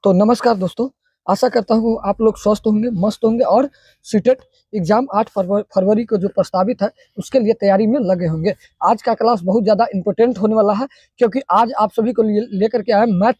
तो नमस्कार दोस्तों, आशा करता हूँ आप लोग स्वस्थ होंगे, मस्त होंगे और सीटेट एग्ज़ाम 8 फरवरी को जो प्रस्तावित है, उसके लिए तैयारी में लगे होंगे। आज का क्लास बहुत ज़्यादा इम्पोर्टेंट होने वाला है, क्योंकि आज आप सभी को लेकर के आए मैथ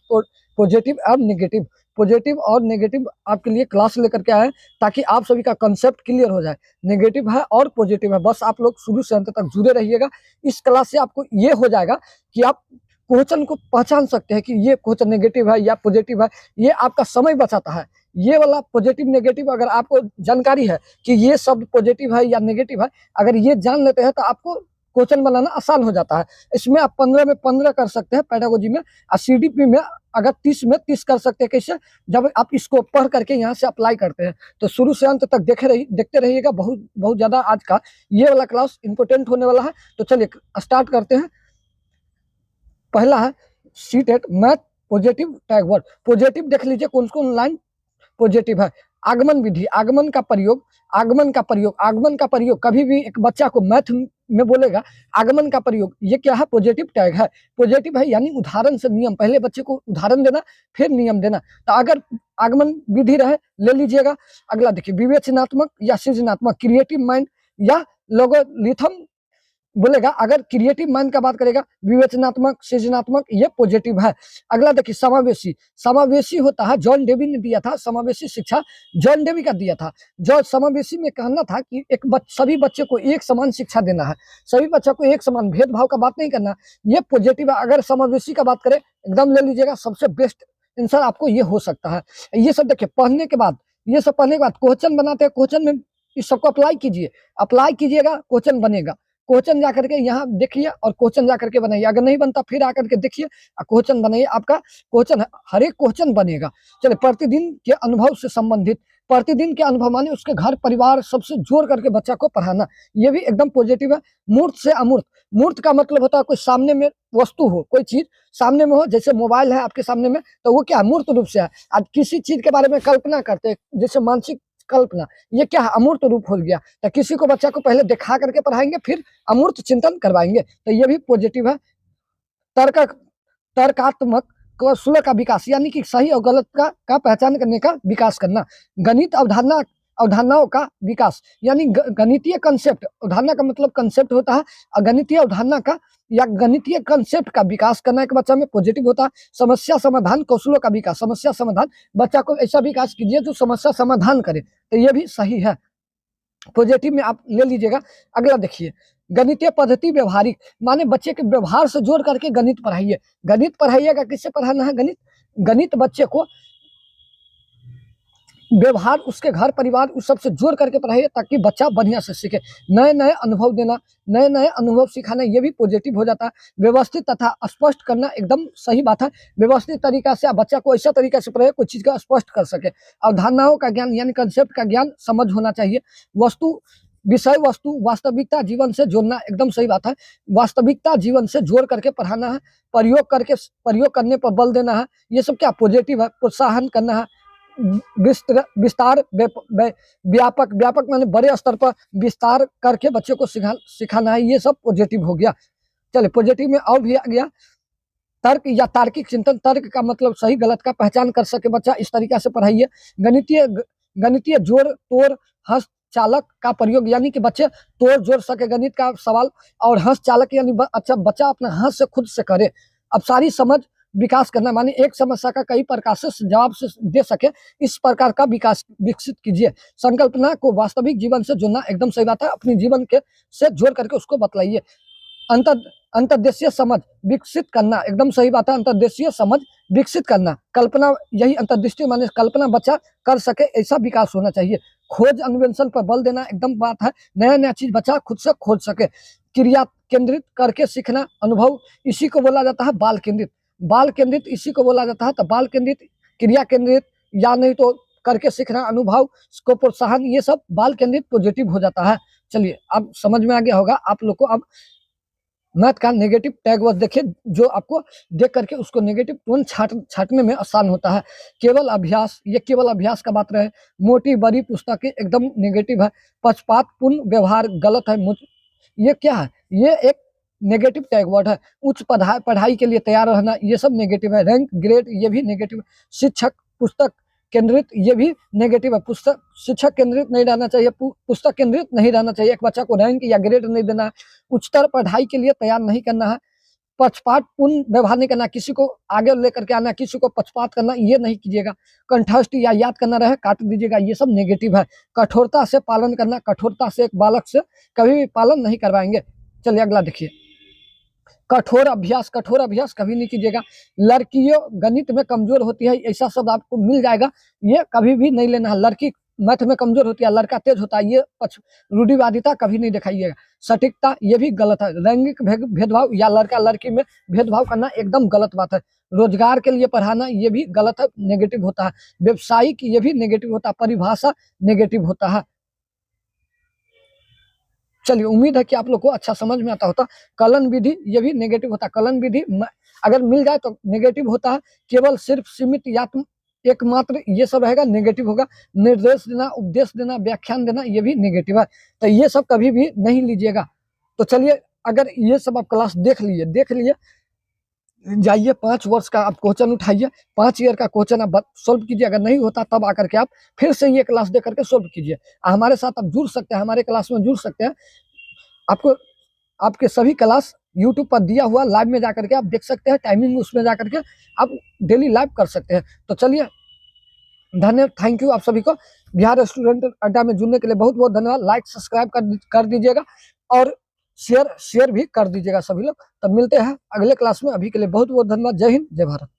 पॉजिटिव और नेगेटिव। पॉजिटिव और नेगेटिव आपके लिए क्लास लेकर के आए, ताकि आप सभी का कंसेप्ट क्लियर हो जाए। नेगेटिव है और पॉजिटिव है, बस आप लोग शुरू से अंत तक जुड़े रहिएगा। इस क्लास से आपको ये हो जाएगा कि आप क्वेश्चन को पहचान सकते हैं कि ये क्वेश्चन नेगेटिव है या पॉजिटिव है। ये आपका समय बचाता है। ये वाला पॉजिटिव नेगेटिव अगर आपको जानकारी है कि ये शब्द पॉजिटिव है या नेगेटिव है, अगर ये जान लेते हैं तो आपको क्वेश्चन बनाना आसान हो जाता है। इसमें आप 15 में 15 कर सकते हैं पेडागोजी में, और सीडीपी में अगर 30 में 30 कर सकते हैं। कैसे? जब आप इसको पढ़ करके यहाँ से अप्लाई करते हैं। तो शुरू से अंत तक देखते रहिएगा। बहुत बहुत ज़्यादा आज का ये वाला क्लास इंपॉर्टेंट होने वाला है। तो चलिए स्टार्ट करते हैं। पहला है CTET math positive tag word. Positive देख लीजिए कौन कौन लाइन पॉजिटिव है। आगमन विधि, आगमन का प्रयोग, आगमन का प्रयोग, आगमन का प्रयोग। कभी भी एक बच्चा को मैथ में बोलेगा आगमन का प्रयोग, ये क्या है? पॉजिटिव टैग है। पॉजिटिव है यानी उदाहरण से नियम, पहले बच्चे को उदाहरण देना फिर नियम देना। तो अगर आगमन विधि रहे ले लीजिएगा। अगला देखिए, विवेचनात्मक या सृजनात्मक, क्रिएटिव माइंड या लोगोरिथम बोलेगा। अगर क्रिएटिव माइंड का बात करेगा, विवेचनात्मक, सृजनात्मक, ये पॉजिटिव है। अगला देखिए, समावेशी। समावेशी होता है, जॉन डेवी ने दिया था समावेशी शिक्षा, जॉन डेवी का दिया था। जो समावेशी में कहना था कि सभी बच्चे को एक समान शिक्षा देना है, सभी बच्चों को एक समान, भेदभाव का बात नहीं करना। ये पॉजिटिव है। अगर समावेशी का बात करें, एकदम ले लीजिएगा, सबसे बेस्ट आंसर आपको ये हो सकता है। ये सब देखिए पढ़ने के बाद, ये सब पढ़ने के बाद क्वेश्चन बनाते हैं। क्वेश्चन में इस सबको अप्लाई कीजिए, अप्लाई कीजिएगा, क्वेश्चन बनेगा। क्वेश्चन जा करके यहाँ देखिए और क्वेश्चन जा करके बनाइए। अगर नहीं बनता फिर आकर के देखिए और क्वेश्चन बनाइए। आपका क्वेश्चन, हर एक क्वेश्चन बनेगा। चलिए, प्रतिदिन के अनुभव से संबंधित। प्रतिदिन के अनुभव माने उसके घर परिवार सबसे जोड़ करके बच्चा को पढ़ाना, ये भी एकदम पॉजिटिव है। मूर्त से अमूर्त। मूर्त का मतलब होता है कोई सामने में वस्तु हो, कोई चीज सामने में हो, जैसे मोबाइल है आपके सामने में, तो वो क्या है? मूर्त रूप से है। आज किसी चीज के बारे में कल्पना करते हैं, जैसे मानसिक कल्पना, ये क्या है? अमूर्त रूप हो गया। तो किसी को बच्चा को पहले दिखा करके पढ़ाएंगे, फिर अमूर्त चिंतन करवाएंगे, तो ये भी पॉजिटिव है। तर्क तर्कात्मक कौशल का विकास, यानी कि सही और गलत का पहचान करने का विकास करना। गणित अवधारणाओं का विकास, यानी गणितीय कंसेप्ट। अवधारणा का मतलब कंसेप्ट होता है, और गणितीय अवधारणा का या गणितीय कंसेप्ट का विकास करना एक बच्चा में पॉजिटिव होता है। समस्या समाधान कौशलों का विकास, समस्या समाधान, बच्चा को ऐसा विकास कीजिए जो समस्या समाधान करे, तो ये भी सही है। पॉजिटिव में आप ले लीजिएगा। अगला देखिए, गणितीय पद्धति व्यवहारिक, माने बच्चे के व्यवहार से जोड़ करके गणित पढ़ाइए। गणित पढ़ाइएगा, किससे पढ़ाना है? गणित। गणित बच्चे को व्यवहार, उसके घर परिवार, उस सबसे जोड़ करके पढ़ाइए, ताकि बच्चा बढ़िया से सीखे। नए नए अनुभव देना, नए नए अनुभव सिखाना, ये भी पॉजिटिव हो जाता है। व्यवस्थित तथा स्पष्ट करना, एकदम सही बात है। व्यवस्थित तरीका से आप बच्चा को ऐसा तरीका से पढ़ाइए कोई चीज का स्पष्ट कर सके। अवधारणाओं का ज्ञान, यानी कंसेप्ट का ज्ञान समझ होना चाहिए। वस्तु, विषय वस्तु, वास्तविकता जीवन से जोड़ना, एकदम सही बात है। वास्तविकता जीवन से जोड़ करके पढ़ाना है। प्रयोग करने पर बल देना है, ये सब क्या पॉजिटिव है। प्रोत्साहन करना है। विस्तार, व्यापक, व्यापक माने बड़े स्तर पर विस्तार करके बच्चे को सिखाना है, ये सब पॉजिटिव हो गया। चलिए, पॉजिटिव में और भी आ गया तर्क या तार्किक चिंतन। तर्क का मतलब सही गलत का पहचान कर सके बच्चा, इस तरीका से पढ़ाइए। गणितीय जोड़ तोड़ हस्त चालक का प्रयोग, यानी कि बच्चे तोड़ जोड़ सके गणित का सवाल, और हस्त चालक यानी अच्छा बच्चा अपना हाथ से खुद से करे। अब सारी समझ विकास करना, माने एक समस्या का कई प्रकार से जवाब से दे सके, इस प्रकार का विकास विकसित कीजिए। संकल्पना को वास्तविक जीवन से जोड़ना, एकदम सही बात है। अपनी जीवन के से जोड़ करके उसको बतलाइए। अंतर्देशीय समझ विकसित करना, एकदम सही बात है। अंतर्देशीय समझ विकसित करना, कल्पना, यही अंतर्दृष्टि माने कल्पना बच्चा कर सके, ऐसा विकास होना चाहिए। खोज अन्वेषण पर बल देना, एकदम बात है। नया नया चीज बच्चा खुद से खोज सके। क्रिया केंद्रित करके सीखना, अनुभव, इसी को बोला जाता है बाल केंद्रित। बाल केंद्रित इसी को बोला जाता है। तो बाल केंद्रित, क्रिया केंद्रित, या नहीं तो करके सीखना, अनुभव को प्रोत्साहन, ये सब बाल केंद्रित पॉजिटिव हो जाता है। चलिए, अब समझ में आ गया होगा आप लोग को। अब मैथ का नेगेटिव टैग वर्ड देखिए, जो आपको देख करके उसको नेगेटिव तुरंत छाटने में आसान होता है। केवल अभ्यास, ये केवल अभ्यास का बात रहे। मोटी बड़ी पुस्तकें, एकदम नेगेटिव है। पक्षपातपूर्ण व्यवहार, गलत है। ये क्या है? ये एक नेगेटिव टैग वर्ड है। उच्च पढ़ाई के लिए तैयार रहना, ये सब नेगेटिव है। रैंक ग्रेड, ये भी नेगेटिव। शिक्षक पुस्तक केंद्रित, ये भी नेगेटिव है। पुस्तक शिक्षक केंद्रित नहीं रहना चाहिए, पुस्तक केंद्रित नहीं रहना चाहिए। एक बच्चा को रैंक या ग्रेड नहीं देना है, उच्चतर पढ़ाई के लिए तैयार नहीं करना है, पक्षपातपूर्ण व्यवहार नहीं करना, किसी को आगे लेकर के आना, किसी को पक्षपात करना, ये नहीं कीजिएगा। कंठस्थ या याद करना रहे काट दीजिएगा, ये सब नेगेटिव है। कठोरता से पालन करना, कठोरता से एक बालक से कभी भी पालन नहीं करवाएंगे। चलिए अगला देखिए, कठोर अभ्यास कभी नहीं कीजिएगा। लड़कियों गणित में कमजोर होती है, ऐसा शब्द आपको मिल जाएगा, ये कभी भी नहीं लेना है। लड़की मैथ में कमजोर होती है, लड़का तेज होता है, ये रूढ़िवादिता कभी नहीं दिखाइएगा। सटीकता, ये भी गलत है। लैंगिक भेदभाव या लड़का लड़की में भेदभाव करना एकदम गलत बात है। रोजगार के लिए पढ़ाना, ये भी गलत है, नेगेटिव होता है। व्यवसायिक, ये भी नेगेटिव होता है। परिभाषा नेगेटिव होता है। चलिए, उम्मीद है कि आप लोग को अच्छा समझ में आता होता। कलन विधि, ये भी नेगेटिव होता है। कलन विधि अगर मिल जाए तो नेगेटिव होता है। केवल सिर्फ सीमित या एकमात्र, ये सब रहेगा, नेगेटिव होगा। निर्देश देना, उपदेश देना, व्याख्यान देना, ये भी नेगेटिव है। तो ये सब कभी भी नहीं लीजिएगा। तो चलिए, अगर ये सब आप क्लास देख लिए जाइए, 5 वर्ष का आप क्वेश्चन उठाइए, 5 ईयर का क्वेश्चन आप सोल्व कीजिए। अगर नहीं होता तब आकर के आप फिर से ये क्लास दे करके सोल्व कीजिए। हमारे साथ आप जुड़ सकते हैं, हमारे क्लास में जुड़ सकते हैं। आपको आपके सभी क्लास यूट्यूब पर दिया हुआ लाइव में जाकर के आप देख सकते हैं। टाइमिंग उसमें जाकर के आप डेली लाइव कर सकते हैं। तो चलिए, धन्यवाद, थैंक यू आप सभी को। बिहार स्टूडेंट अड्डा में जुड़ने के लिए बहुत बहुत धन्यवाद। लाइक सब्सक्राइब कर दीजिएगा और शेयर भी कर दीजिएगा सभी लोग। तब मिलते हैं अगले क्लास में। अभी के लिए बहुत बहुत धन्यवाद। जय हिंद, जय भारत।